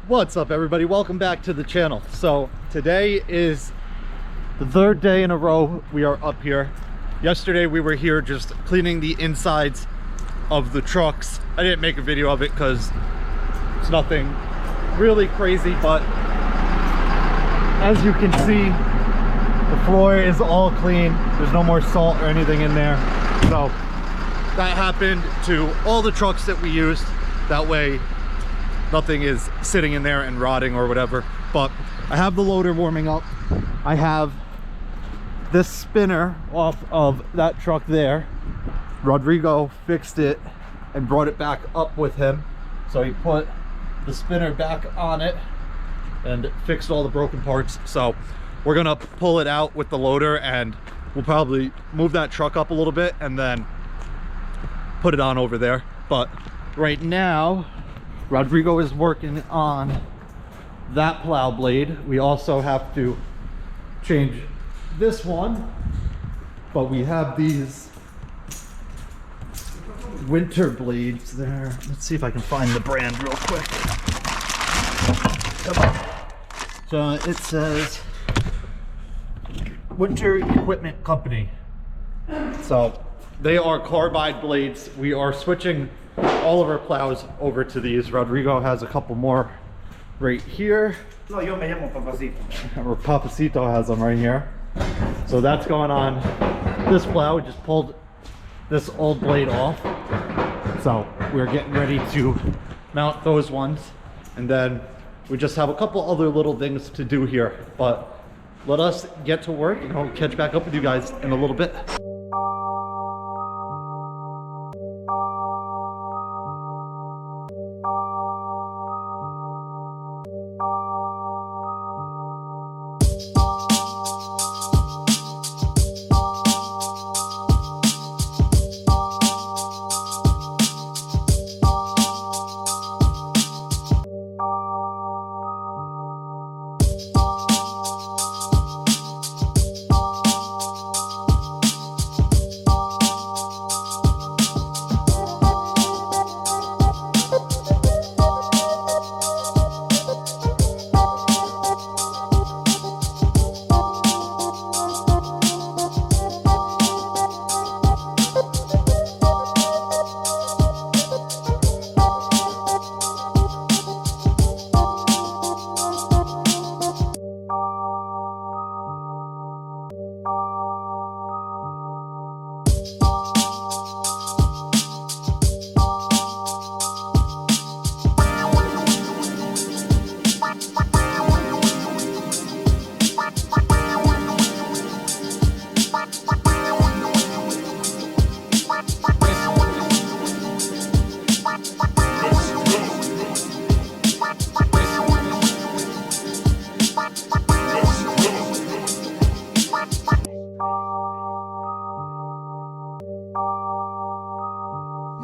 What's up, everybody? Welcome back to the channel. So today is the third day in a row we are up here. Yesterday we were here just cleaning the insides of the trucks. I didn't make a video of it because it's nothing really crazy, but as you can see, the floor is all clean. There's no more salt or anything in there. So that happened to all the trucks that we used. That way nothing is sitting in there and rotting or whatever. But I have the loader warming up. I have this spinner off of that truck there. Rodrigo fixed it and brought it back up with him. So he put the spinner back on it and fixed all the broken parts. So we're gonna pull it out with the loader and we'll probably move that truck up a little bit and then put it on over there. But right now Rodrigo is working on that plow blade. We also have to change this one, but we have these winter blades there. Let's see if I can find the brand real quick. So it says Winter Equipment Company. So they are carbide blades. We are switching all of our plows over to these. Rodrigo has a couple more right here. No, yo me llamo Papacito. Or Papacito has them right here. So that's going on this plow. We just pulled this old blade off. So we're getting ready to mount those ones. And then we just have a couple other little things to do here. But let us get to work and I'll catch back up with you guys in a little bit.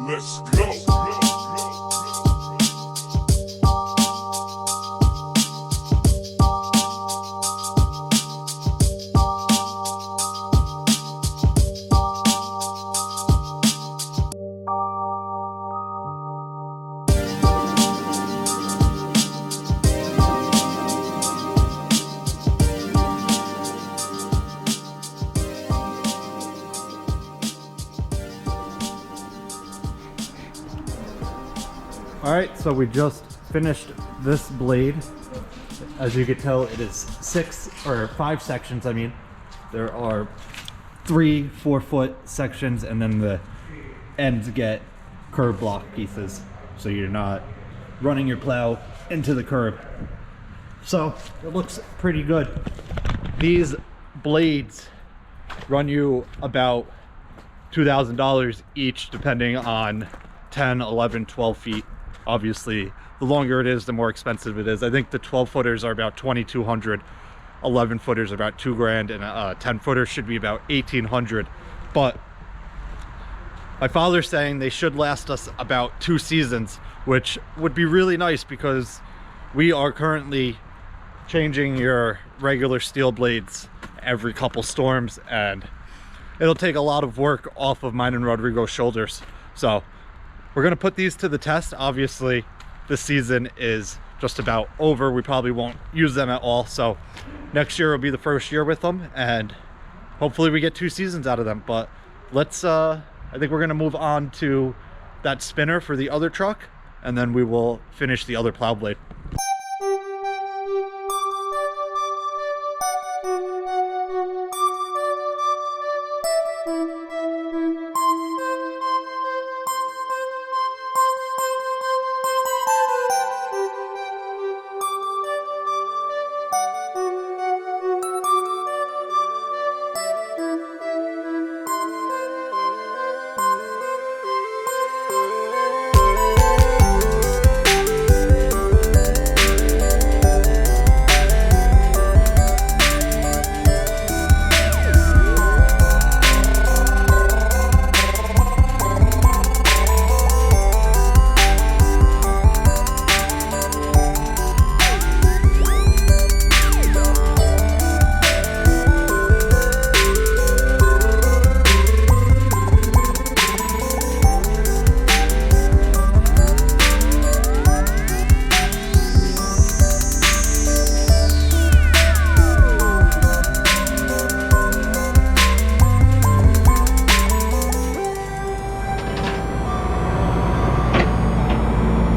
Let's go. All right, so we just finished this blade. As you can tell, it is 5 sections. I mean, there are 3 4-foot sections, and then the ends get curb block pieces, so you're not running your plow into the curb. So it looks pretty good. These blades run you about $2,000 each, depending on 10, 11, 12 feet. Obviously, the longer it is, the more expensive it is. I think the 12-footers are about $2,200, 11-footers are about $2,000, and 10-footer should be about $1,800. But my father's saying they should last us about 2 seasons, which would be really nice because we are currently changing your regular steel blades every couple storms, and it'll take a lot of work off of mine and Rodrigo's shoulders. So we're going to put these to the test. Obviously, the season is just about over. We probably won't use them at all. So next year will be the first year with them, and hopefully we get 2 seasons out of them. But let's, I think we're gonna move on to that spinner for the other truck, and then we will finish the other plow blade.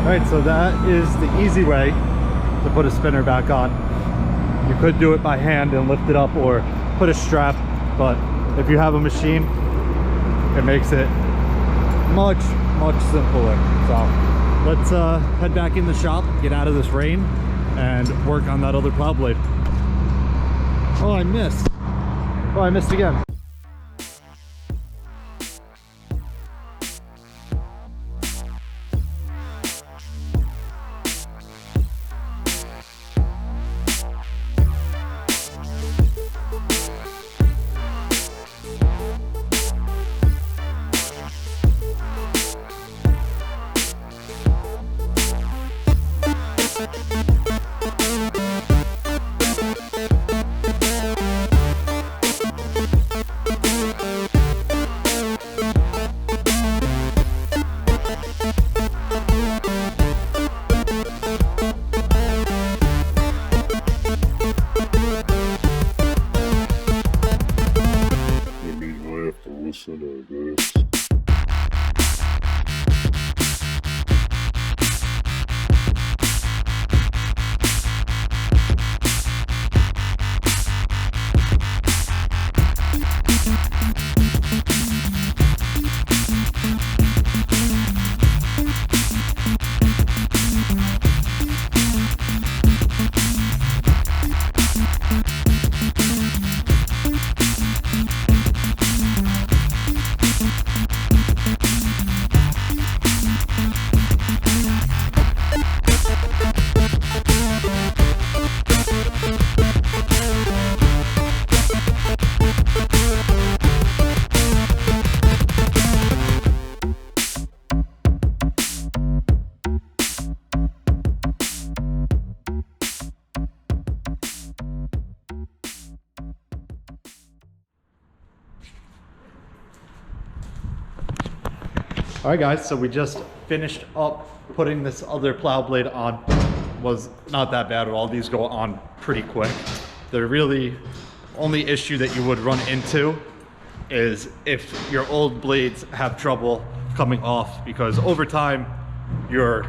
Alright, so that is the easy way to put a spinner back on. You could do it by hand and lift it up, or put a strap, but if you have a machine, it makes it much simpler. So let's head back in the shop, get out of this rain, and work on that other plow blade. Oh, I missed. Oh, I missed again. Listen to this. All right, guys, so we just finished up putting this other plow blade on. Was not that bad at all. These go on pretty quick. The really only issue that you would run into is if your old blades have trouble coming off, because over time your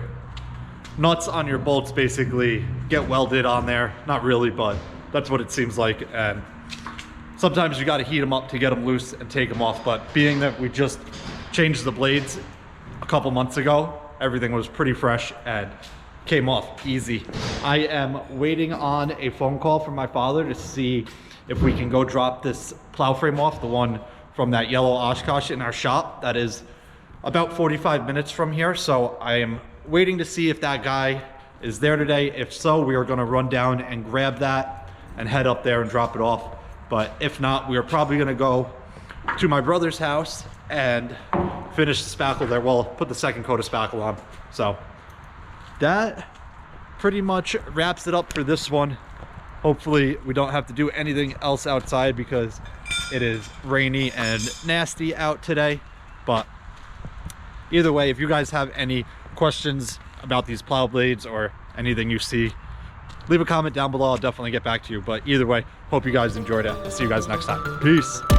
nuts on your bolts basically get welded on there. Not really, but that's what it seems like. And sometimes you got to heat them up to get them loose and take them off. But being that we just changed the blades a couple months ago, everything was pretty fresh and came off easy. I am waiting on a phone call from my father to see if we can go drop this plow frame off, the one from that yellow Oshkosh in our shop. That is about 45 minutes from here. So I am waiting to see if that guy is there today. If so, we are going to run down and grab that and head up there and drop it off. But if not, we are probably going to go to my brother's house and finish the spackle there. Well, put the second coat of spackle on. So that pretty much wraps it up for this one. Hopefully we don't have to do anything else outside because it is rainy and nasty out today. But either way, if you guys have any questions about these plow blades or anything you see, leave a comment down below. I'll definitely get back to you. But either way, hope you guys enjoyed it. I'll see you guys next time. Peace.